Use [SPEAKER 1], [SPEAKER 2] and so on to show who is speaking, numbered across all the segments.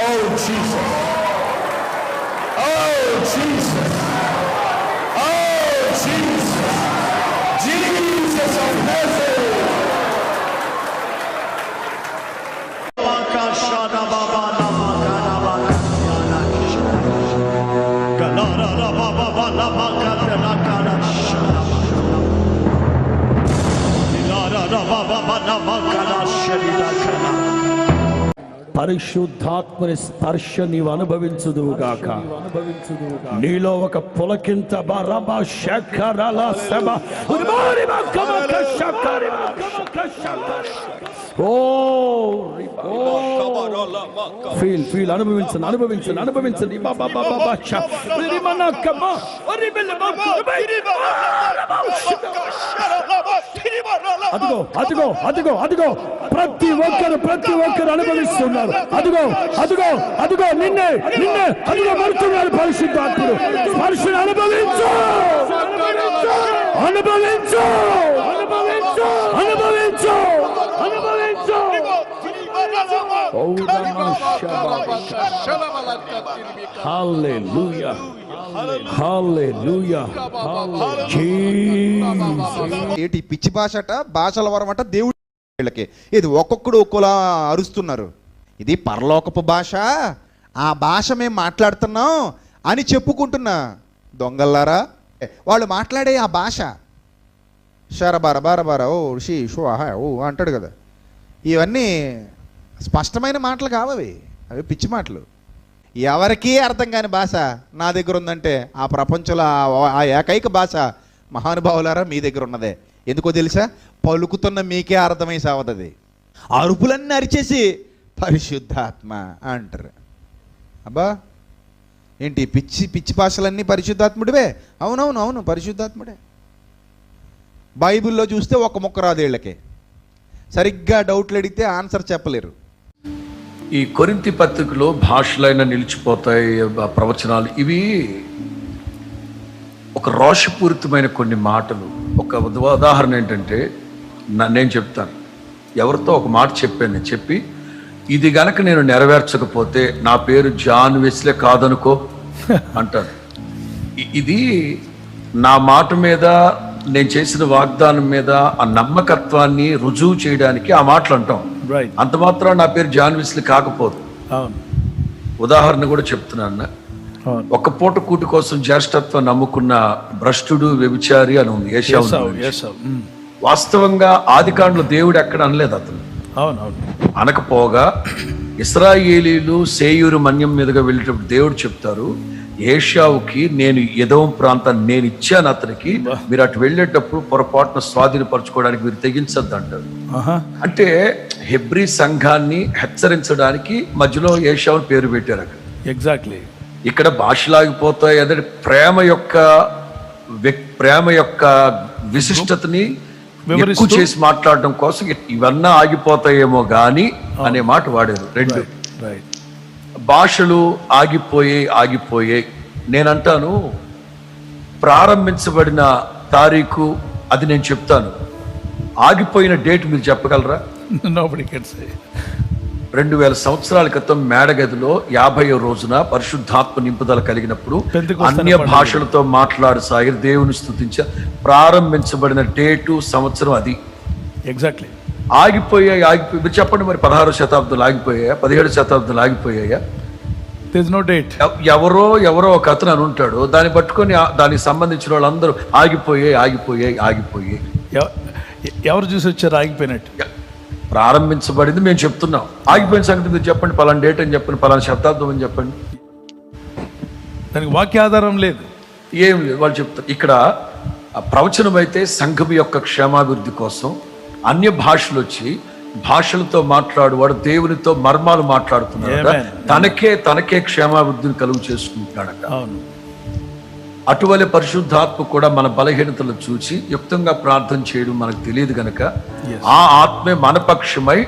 [SPEAKER 1] Oh, Jesus. Oh, Jesus. Oh, Jesus. Jesus of Nazareth.
[SPEAKER 2] పరిశుద్ధాత్మని స్పర్శ నీవు అనుభవించుదువుగాక. నీలో ఒక పులకింత బరబా శకరల సబ ఉరిమారిబా కమక శకరిబా ఓ ఫీల్ అనుభవించండి బాబా బాబా చ ఉరిమన కమ ఉరిబెల బాబా అదిగో ప్రతి ఒక్కరు అనుభవిస్తున్నారు. అదిగో నిన్నే అదిగో మరుతున్నారు. పరిశుద్ధాత్ముడు స్పర్శను అనుభవించు. హల్లెలూయా.
[SPEAKER 3] ఏంటి పిచ్చి భాషట, భాషల వరమట దేవుడి వీళ్ళకి. ఇది ఒక్కొక్కడు ఒక్కోలా అరుస్తున్నారు. ఇది పరలోకపు భాష, ఆ భాష మేము మాట్లాడుతున్నాం అని చెప్పుకుంటున్నా దొంగల్లారా. వాళ్ళు మాట్లాడే ఆ భాష షరబార బారబార ఓ షీ షో ఆహా ఓ అంటాడు కదా. ఇవన్నీ స్పష్టమైన మాటలు కావవి, అవి పిచ్చి మాటలు. ఎవరికీ అర్థం కాని భాష నా దగ్గర ఉందంటే ఆ ప్రపంచంలో ఆ ఏకైక భాష మహానుభావులారా మీ దగ్గర ఉన్నదే. ఎందుకో తెలుసా? పలుకుతున్న మీకే అర్థమై సావదది. అరుపులన్నీ అరిచేసి పరిశుద్ధాత్మ అంటారు. అబ్బా ఏంటి పిచ్చి భాషలన్నీ పరిశుద్ధాత్ముడివే? అవును పరిశుద్ధాత్ముడే. బైబిల్లో చూస్తే ఒక ముక్క రాదు వీళ్ళకి. సరిగ్గా డౌట్లు అడిగితే ఆన్సర్ చెప్పలేరు.
[SPEAKER 4] ఈ కొరింథీ పత్రికలో భాషలైనా నిలిచిపోతాయి ప్రవచనాలు. ఇవి ఒక రోషపూరితమైన కొన్ని మాటలు. ఒక ఉదాహరణ ఏంటంటే నేను చెప్తాను. ఎవరితో ఒక మాట చెప్పి ఇది గనక నేను నెరవేర్చకపోతే నా పేరు జాన్ వెస్లే కాదనుకో అంటాను. ఇది నా మాట మీద, నేను చేసిన వాగ్దానం మీద ఆ నమ్మకత్వాన్ని రుజువు చేయడానికి ఆ మాటలు అంటాం. అంత మాత్రం నా పేరు జాన్ వెస్లీ కాకపోదు. ఉదాహరణ కూడా చెప్తున్నాను. ఒక్క పూట కూటి కోసం జ్యేష్ఠత్వం నమ్ముకున్న భ్రష్టుడు వ్యభిచారి అని ఉంది యేషావు. వాస్తవంగా ఆదికాండలో దేవుడు ఎక్కడ అనలేదు అతను. అనకపోగా ఇశ్రాయేలీలు సేయూరు మన్యం మీదుగా వెళ్ళేటప్పుడు దేవుడు చెప్తారు, ఏషావుకి నేను ఎదోం ప్రాంతాన్ని నేను ఇచ్చాను అతనికి, మీరు అటు వెళ్ళేటప్పుడు పొరపాటున స్వాధీనపరచుకోవడానికి మీరు తెగించద్దు అంటారు. అంటే హెబ్రీ సంఘాన్ని హెచ్చరించడానికి మధ్యలో ఏషావుని పేరు పెట్టారు అక్కడ.
[SPEAKER 5] ఎగ్జాక్ట్లీ.
[SPEAKER 4] ఇక్కడ భాషలాగిపోతాయి. అదే ప్రేమ యొక్క విశిష్టతని ఎక్కువ చేసి మాట్లాడడం కోసం ఇవన్నీ ఆగిపోతాయేమో గాని అనే మాట వాడారు. రెండు భాషలు ఆగిపోయాయి. నేనంటాను ప్రారంభించబడిన తారీఖు అది నేను చెప్తాను. ఆగిపోయిన డేట్ మీరు చెప్పగలరా? 2000 సంవత్సరాల క్రితం మేడగదిలో 50వ రోజున పరిశుద్ధాత్మ నింపుదల కలిగినప్పుడు అన్య భాషలతో మాట్లాడు సాగిరి దేవుని స్తుతించ ప్రారంభించబడిన డేటు సంవత్సరం అది.
[SPEAKER 5] ఎగ్జాక్ట్లీ.
[SPEAKER 4] ఆగిపోయాయి. మీరు చెప్పండి మరి 16వ శతాబ్దంలో ఆగిపోయాయా? 17వ శతాబ్దంలో ఆగిపోయాయా?
[SPEAKER 5] There is no date.
[SPEAKER 4] ఎవరో ఒక అతను అని ఉంటాడు, దాన్ని పట్టుకొని దానికి సంబంధించిన వాళ్ళందరూ ఆగిపోయాయి.
[SPEAKER 5] ఎవరు చూసి వచ్చారు ఆగిపోయినట్టు?
[SPEAKER 4] ప్రారంభించబడింది మేము చెప్తున్నాం. ఆగిపోయిన సంగతి మీరు చెప్పండి. పలానా డేట్ అని చెప్పండి, పలానా శతాబ్దం అని చెప్పండి.
[SPEAKER 5] దానికి వాక్యాధారం లేదు,
[SPEAKER 4] ఏం లేదు. వాళ్ళు చెప్తారు. ఇక్కడ ప్రవచనం అయితే సంఘం యొక్క క్షేమాభివృద్ధి కోసం అన్య భాషలు వచ్చి భాషలతో మాట్లాడువాడు దేవునితో మర్మాలు మాట్లాడుతున్నాడు. తనకే క్షేమాభివృద్ధిని కలుగు చేసుకుంటున్నాడట. అటువలే పరిశుద్ధాత్మ కూడా మన బలహీనతలు చూసి యుక్తంగా ప్రార్థన చేయడం మనకు తెలియదు గనక ఆ ఆత్మే మన పక్షమై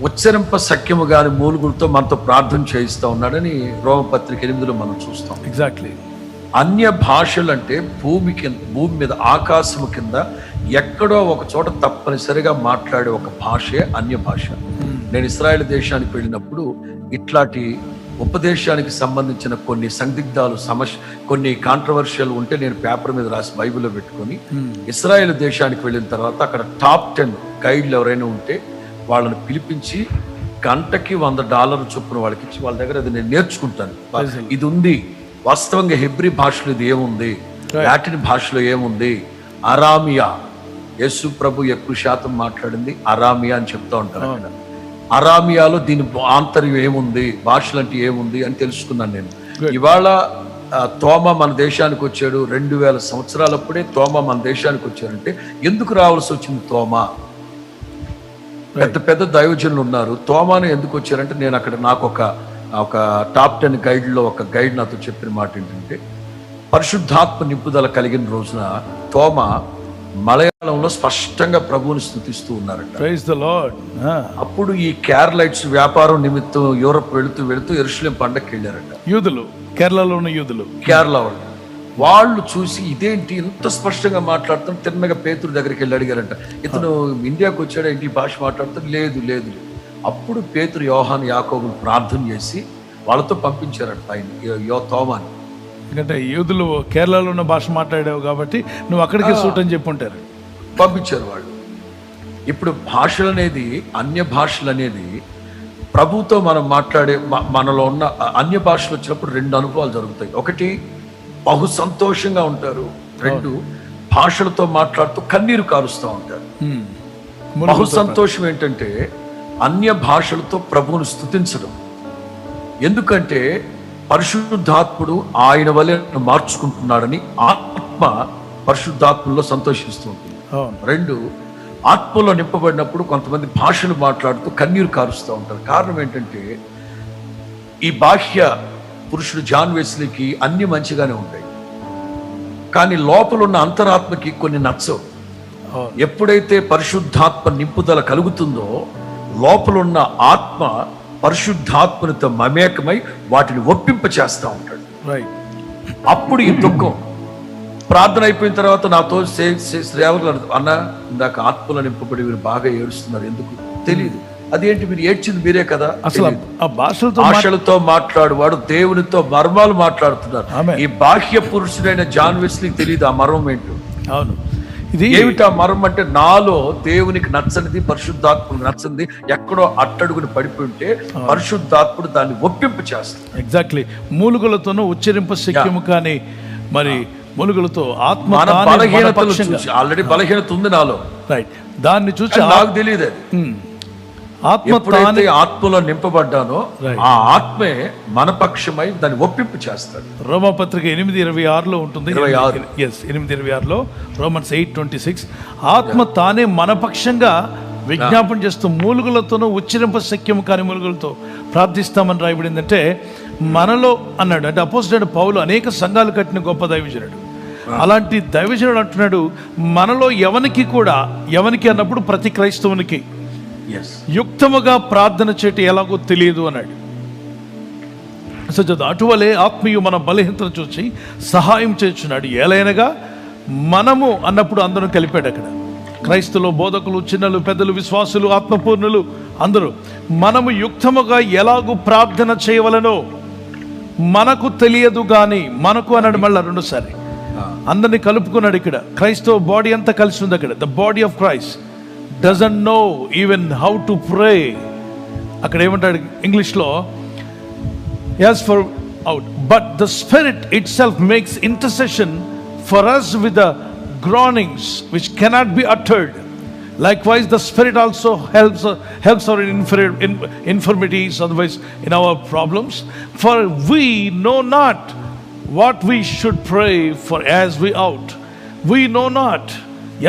[SPEAKER 4] ఉచ్చరింప సఖ్యము గాని మూలుగులతో మనతో ప్రార్థన చేయిస్తూ ఉన్నాడని రోమపత్రిక 8లో మనం చూస్తాం.
[SPEAKER 5] ఎగ్జాక్ట్లీ.
[SPEAKER 4] అన్య భాషలు అంటే భూమి మీద ఆకాశము కింద ఎక్కడో ఒక చోట తప్పనిసరిగా మాట్లాడే ఒక భాషే అన్య భాష. నేను ఇశ్రాయేల్ దేశానికి వెళ్ళినప్పుడు ఇట్లాంటి ఉపదేశానికి సంబంధించిన కొన్ని సందిగ్ధాలు కొన్ని కాంట్రవర్షియల్ ఉంటే నేను పేపర్ మీద రాసి బైబిల్లో పెట్టుకొని ఇశ్రాయేల్ దేశానికి వెళ్ళిన తర్వాత అక్కడ టాప్ 10 గైడ్లు ఎవరైనా ఉంటే వాళ్ళని పిలిపించి గంటకి $100 చొప్పున వాళ్ళకి ఇచ్చి వాళ్ళ దగ్గర అది నేను నేర్చుకుంటాను. ఇది ఉంది వాస్తవంగా హెబ్రీ భాషలో ఇది ఏముంది, లాటిన్ భాషలో ఏముంది, అరామియా, యేసు ప్రభు ఎక్కువ శాతం మాట్లాడింది అరామియా అని చెప్తా ఉంటారు. అక్కడ అరామియాలో దీని ఆంతర్యం ఏముంది, భాషలు అంటే ఏముంది అని తెలుసుకున్నాను నేను. ఇవాళ తోమా మన దేశానికి వచ్చాడు, 2000 సంవత్సరాలప్పుడే తోమా మన దేశానికి వచ్చారంటే ఎందుకు రావాల్సి వచ్చింది? తోమా పెద్ద పెద్ద దైవజనులు ఉన్నారు, తోమాను ఎందుకు వచ్చారంటే నేను అక్కడ నాకు ఒక టాప్ 10 గైడ్లో ఒక గైడ్ నాతో చెప్పిన మాట ఏంటంటే, పరిశుద్ధాత్మ నింపుదల కలిగిన రోజున తోమా మలయాళంలో స్పష్టంగా ప్రభువుని స్తుతిస్తూ ఉన్నారంట.
[SPEAKER 5] Praise the lord.
[SPEAKER 4] అప్పుడు ఈ కేరళైట్స్ వ్యాపారం నిమిత్తం యూరప్ వెళుతూ యెరూషలేం పండగకి వెళ్ళారంట.
[SPEAKER 5] యూదులు, కేరళలో ఉన్న యూదులు,
[SPEAKER 4] కేరళ వాళ్ళు చూసి ఇదేంటి ఇంత స్పష్టంగా మాట్లాడుతాం. తిన్నగా పేతురు దగ్గరికి వెళ్ళి అడిగారంట, ఇతను ఇండియాకి వచ్చాడు ఏంటి భాష మాట్లాడుతాడు? లేదు లేదు. అప్పుడు పేతురు యోహాను యాకోబులు ప్రార్థన చేసి వాళ్ళతో పంపించారంట ఆయన తోమాని.
[SPEAKER 5] ఎందుకంటే యూదులు కేరళలో ఉన్న భాష మాట్లాడావు కాబట్టి నువ్వు అక్కడికి సూట్ అని చెప్పి ఉంటారు,
[SPEAKER 4] పంపించారు వాళ్ళు. ఇప్పుడు భాషలు అనేది, అన్య భాషలు అనేది ప్రభుతో మనం మాట్లాడే మనలో ఉన్న అన్య భాషలు వచ్చినప్పుడు 2 అనుభవాలు జరుగుతాయి. ఒకటి, బహు సంతోషంగా ఉంటారు. 2, భాషలతో మాట్లాడుతూ కన్నీరు కారుస్తూ ఉంటారు. బహు సంతోషం ఏంటంటే అన్య భాషలతో ప్రభువును స్తుతించడం. ఎందుకంటే పరిశుద్ధాత్ముడు ఆయన వలె మార్చుకుంటున్నాడని ఆత్మ పరిశుద్ధాత్మలో సంతోషిస్తూ ఉంటుంది. 2, ఆత్మలో నింపబడినప్పుడు కొంతమంది భాషలు మాట్లాడుతూ కన్నీరు కారుస్తూ ఉంటారు. కారణం ఏంటంటే ఈ బాహ్య పురుషుడు జాన్ వెస్లీకి అన్ని మంచిగానే ఉంటాయి, కానీ లోపల ఉన్న అంతరాత్మకి కొన్ని నచ్చవు. ఎప్పుడైతే పరిశుద్ధాత్మ నింపుదల కలుగుతుందో లోపలున్న ఆత్మ పరిశుద్ధాత్మనితో మమేకమై వాటిని ఒప్పింప చేస్తూ ఉంటాడు. అప్పుడు ఈ దుఃఖం ప్రార్థన అయిపోయిన తర్వాత నాతో శ్రేవలు అన్న ఇందాక ఆత్మలో నింపబడి మీరు బాగా ఏడుస్తున్నారు, ఎందుకు తెలియదు. అదేంటి మీరు ఏడ్చింది మీరే కదా.
[SPEAKER 5] అసలు ఆ
[SPEAKER 4] భాషలతో మాట్లాడువాడు దేవునితో మర్మాలు మాట్లాడుతున్నారు. ఈ బాహ్య పురుషుడైన జాన్ వెస్లీకి తెలియదు ఆ మర్మం ఏంటో.
[SPEAKER 5] అవును,
[SPEAKER 4] ఇది ఏమిటా మర్మం అంటే నాలో దేవునికి నచ్చనిది, పరిశుద్ధాత్ముడు నచ్చనిది ఎక్కడో అట్టడుగుని పడిపోయింటే పరిశుద్ధాత్ముడు దాన్ని ఒప్పింపు చేస్తాడు.
[SPEAKER 5] ఎగ్జాక్ట్లీ. మూలుగులతోనూ ఉచ్చరింప శక్యము కానీ మరి మూలుగులతో ఆత్మ
[SPEAKER 4] ఆల్రెడీ బలహీనత ఉంది నాలో.
[SPEAKER 5] రైట్. దాన్ని చూసి
[SPEAKER 4] నాకు తెలియదు. ఆత్మలో నింపబడ్డానో ఆ ఆత్మే మన పక్షమై దాన్ని ఒప్పింపు చేస్తాడు.
[SPEAKER 5] రోమపత్రిక 8:26లో ఉంటుంది. 8:26లో రోమన్స్ 8:26 ఆత్మ తానే మన పక్షంగా విజ్ఞాపన చేస్తూ మూలుగులతోనూ ఉచ్చరింప శక్యము కాని మూలుగులతో ప్రార్థిస్తామని రాయబడిందంటే మనలో అన్నాడు. అంటే అపోజిట్ పౌలు అనేక సంఘాలు కట్టిన గొప్ప దైవజనుడు. అలాంటి దైవజనుడు అంటున్నాడు మనలో ఎవనికి అన్నప్పుడు ప్రతి క్రైస్తవునికి యుక్తముగా ప్రార్థన చేయటం ఎలాగో తెలియదు అన్నాడు. అటువలే ఆత్మీయు మన బలహీనతను చూసి సహాయం చేస్తున్నాడు. ఏలైనగా మనము అన్నప్పుడు అందరూ కలిపాడు. అక్కడ క్రైస్తవులు, బోధకులు, చిన్నలు, పెద్దలు, విశ్వాసులు, ఆత్మపూర్ణులు అందరూ మనము యుక్తముగా ఎలాగూ ప్రార్థన చేయవలనో మనకు తెలియదు కానీ మనకు అన్నాడు. మళ్ళీ 2సారి అందరినీ కలుపుకున్నాడు. ఇక్కడ క్రైస్తవ బాడీ అంతా కలిసి ఉంది. అక్కడ the body of Christ doesn't know even how to pray. అక్కడ ఏమంటాడు ఇంగ్లీష్లో, yes for out but the spirit itself makes intercession for us with the groanings which cannot be uttered. Likewise the spirit also helps our infirmities, otherwise in our problems, for we know not what we should pray for as we ought. We know not.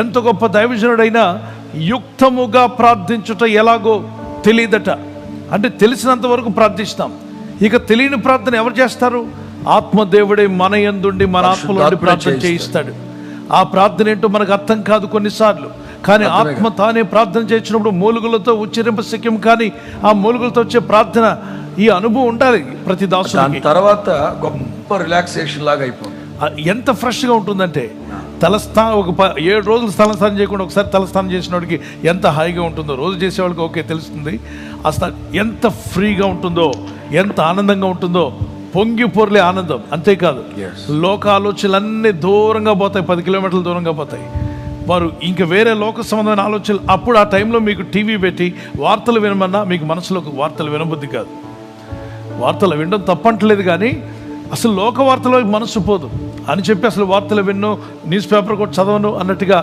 [SPEAKER 5] ఎంత గొప్ప దైవజనుడైనా యుక్తముగా ప్రార్థించుట ఎలాగో తెలియదట. అంటే తెలిసినంత వరకు ప్రార్థిస్తాం, ఇక తెలియని ప్రార్థన ఎవరు చేస్తారు? ఆత్మదేవుడే మన యందుండి మన ఆత్మలో ప్రార్థన చేయిస్తాడు. ఆ ప్రార్థన ఏంటో మనకు అర్థం కాదు కొన్నిసార్లు, కానీ ఆత్మ తానే ప్రార్థన చేసినప్పుడు మూలుగులతో ఉచ్చరింప శక్యం, కానీ ఆ మూలుగులతో వచ్చే ప్రార్థన ఈ అనుభవం ఉండాలి ప్రతి దాసునికి.
[SPEAKER 4] తర్వాత గొప్ప రిలాక్సేషన్ లాగా అయిపోతుంది.
[SPEAKER 5] ఎంత ఫ్రెష్గా ఉంటుందంటే తలస్నానం 7 రోజులు తలస్నానం చేయకుండా ఒకసారి తలస్నానం చేసినోడికి ఎంత హాయిగా ఉంటుందో, రోజు చేసేవాళ్ళకి ఓకే తెలుస్తుంది. అసలు ఎంత ఫ్రీగా ఉంటుందో, ఎంత ఆనందంగా ఉంటుందో, పొంగి పొర్లే ఆనందం. అంతేకాదు లోక ఆలోచనలన్నీ దూరంగా పోతాయి, 10 కిలోమీటర్ల దూరంగా పోతాయి. వారు ఇంక వేరే లోక సంబంధమైన ఆలోచనలు, అప్పుడు ఆ టైంలో మీకు టీవీ పెట్టి వార్తలు వినమన్నా మీకు మనసులోకి వార్తలు వినబుద్ధి కాదు. వార్తలు వినడం తప్పంటలేదు, కానీ అసలు లోక వార్తలో మనసు పోదు అని చెప్పి అసలు వార్తలు విన్ను, న్యూస్ పేపర్ కూడా చదవను అన్నట్టుగా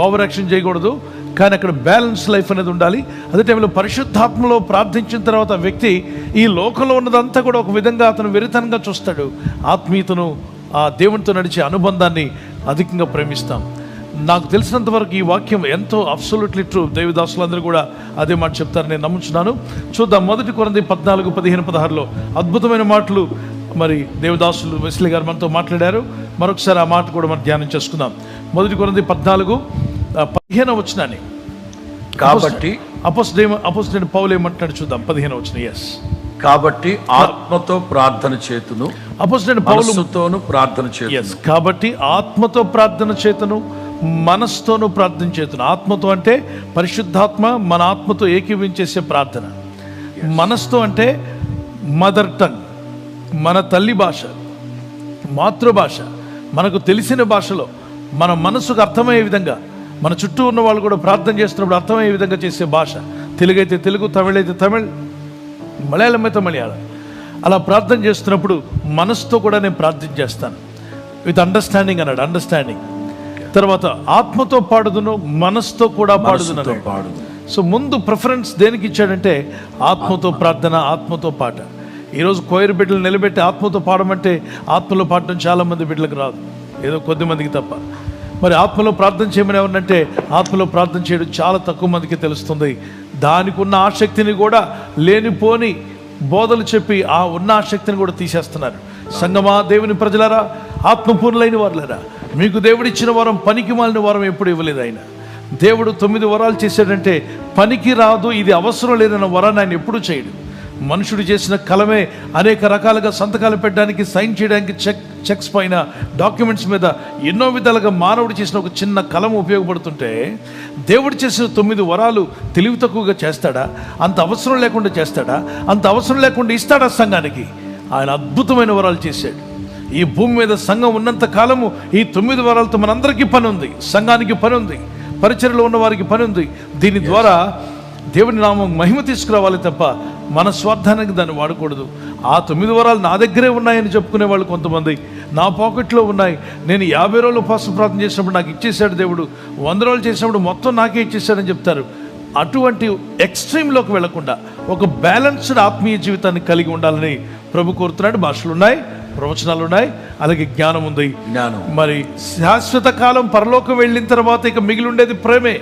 [SPEAKER 5] ఓవర్ యాక్షన్ చేయకూడదు. కానీ అక్కడ బ్యాలెన్స్ లైఫ్ అనేది ఉండాలి. అదే టైంలో పరిశుద్ధాత్మలో ప్రార్థించిన తర్వాత వ్యక్తి ఈ లోకంలో ఉన్నదంతా కూడా ఒక విధంగా అతను వెరితనంగా చూస్తాడు. ఆత్మీయతను, ఆ దేవునితో నడిచే అనుబంధాన్ని అధికంగా ప్రేమిస్తాం. నాకు తెలిసినంత వరకు ఈ వాక్యం ఎంతో అబ్సల్యూట్లీ ట్రూ. దేవదాసులందరూ కూడా అదే మాట చెప్తారని నేను నమ్ముచున్నాను. చూద్దాం, 1 కొరింథీ 14, 15, 16 అద్భుతమైన మాటలు మరి దేవదాసులు వెస్లీ గారు మనతో మాట్లాడారు. మరొకసారి ఆ మాట కూడా మనం ధ్యానం చేసుకుందాం. 1 కొరింథీ 14, 15 వచనాన్ని.
[SPEAKER 4] కాబట్టి
[SPEAKER 5] అపోస్తలుడైన పౌలు ఏమంటున్నాడు చూద్దాం. 15 వచనం. ఎస్,
[SPEAKER 4] కాబట్టి ఆత్మతో ప్రార్థన చేతును,
[SPEAKER 5] అపోస్తలుడైన పౌలుతోను
[SPEAKER 4] ప్రార్థన చేతును.
[SPEAKER 5] ఎస్, కాబట్టి ఆత్మతో ప్రార్థన చేతును, మనస్తోనూ ప్రార్థన చేతును. ఆత్మతో అంటే పరిశుద్ధాత్మ మన ఆత్మతో ఏకీవించేసే ప్రార్థన. మనస్తో అంటే మదర్ టంగ్, మన తల్లి భాష, మాతృభాష, మనకు తెలిసిన భాషలో మన మనసుకు అర్థమయ్యే విధంగా, మన చుట్టూ ఉన్న వాళ్ళు కూడా ప్రార్థన చేస్తున్నప్పుడు అర్థమయ్యే విధంగా చేసే భాష. తెలుగు అయితే తెలుగు, తమిళ అయితే తమిళ్, మలయాళం అయితే మలయాళం. అలా ప్రార్థన చేస్తున్నప్పుడు మనసుతో కూడా నేను ప్రార్థన చేస్తాను. విత్ అండర్స్టాండింగ్ అన్నాడు. అండర్స్టాండింగ్ తర్వాత ఆత్మతో పాడుదును, మనసుతో కూడా పాడుదును. సో ముందు ప్రిఫరెన్స్ దేనికి ఇచ్చాడంటే ఆత్మతో ప్రార్థన, ఆత్మతో పాట. ఈరోజు కోయిర్ బిడ్డలు నిలబెట్టి ఆత్మతో పాడమంటే ఆత్మలో పాడడం చాలామంది బిడ్డలకు రాదు, ఏదో కొద్ది మందికి తప్ప. మరి ఆత్మలో ప్రార్థన చేయమని ఎవరినంటే ఆత్మలో ప్రార్థన చేయడం చాలా తక్కువ మందికి తెలుస్తుంది. దానికి ఉన్న ఆసక్తిని కూడా లేనిపోని బోధలు చెప్పి ఆ ఉన్న ఆసక్తిని కూడా తీసేస్తున్నారు. సంగమా, దేవుని ప్రజలారా, ఆత్మపూర్ణులైన వారులారా, మీకు దేవుడిచ్చిన వరం పనికి మాలిన వరం ఎప్పుడు ఇవ్వలేదు. ఆయన దేవుడు 9 వరాలు చేశాడంటే పనికి రాదు, ఇది అవసరం లేదన్న వరాన్ని ఆయన ఎప్పుడూ చేయడు. మనుషుడు చేసిన కలమే అనేక రకాలుగా సంతకాలు పెట్టడానికి, సైన్ చేయడానికి, చెక్స్ పైన, డాక్యుమెంట్స్ మీద ఎన్నో విధాలుగా మానవుడు చేసిన ఒక చిన్న కలం ఉపయోగపడుతుంటే దేవుడు చేసిన 9 వరాలు తెలివి తక్కువగా చేస్తాడా? అంత అవసరం లేకుండా చేస్తాడా? అంత అవసరం లేకుండా ఇస్తాడా సంఘానికి? ఆయన అద్భుతమైన వరాలు చేశాడు. ఈ భూమి మీద సంఘం ఉన్నంత కాలము ఈ 9 వరాలతో మనందరికీ పని ఉంది, సంఘానికి పని ఉంది, పరిచర్యలో ఉన్న వారికి పని ఉంది. దీని ద్వారా దేవుని నామం మహిమ తీసుకురావాలి తప్ప మన స్వార్థానికి దాన్ని వాడకూడదు. ఆ 9 వరాలు నా దగ్గరే ఉన్నాయని చెప్పుకునే వాళ్ళు కొంతమంది, నా పాకెట్లో ఉన్నాయి, నేను 50 రోజులు ఉపవాస ప్రార్థన చేసినప్పుడు నాకు ఇచ్చేసాడు దేవుడు, 100 రోజులు చేసినప్పుడు మొత్తం నాకే ఇచ్చేసాడని చెప్తారు. అటువంటి ఎక్స్ట్రీమ్లోకి వెళ్లకుండా ఒక బ్యాలెన్స్డ్ ఆత్మీయ జీవితాన్ని కలిగి ఉండాలని ప్రభు కోరుతున్నాడు. భాషలు ఉన్నాయి, ప్రవచనాలు ఉన్నాయి, అలాగే జ్ఞానం ఉంది. మరి శాశ్వత కాలం పరలోకం వెళ్ళిన తర్వాత ఇక మిగిలి ఉండేది ప్రేమే.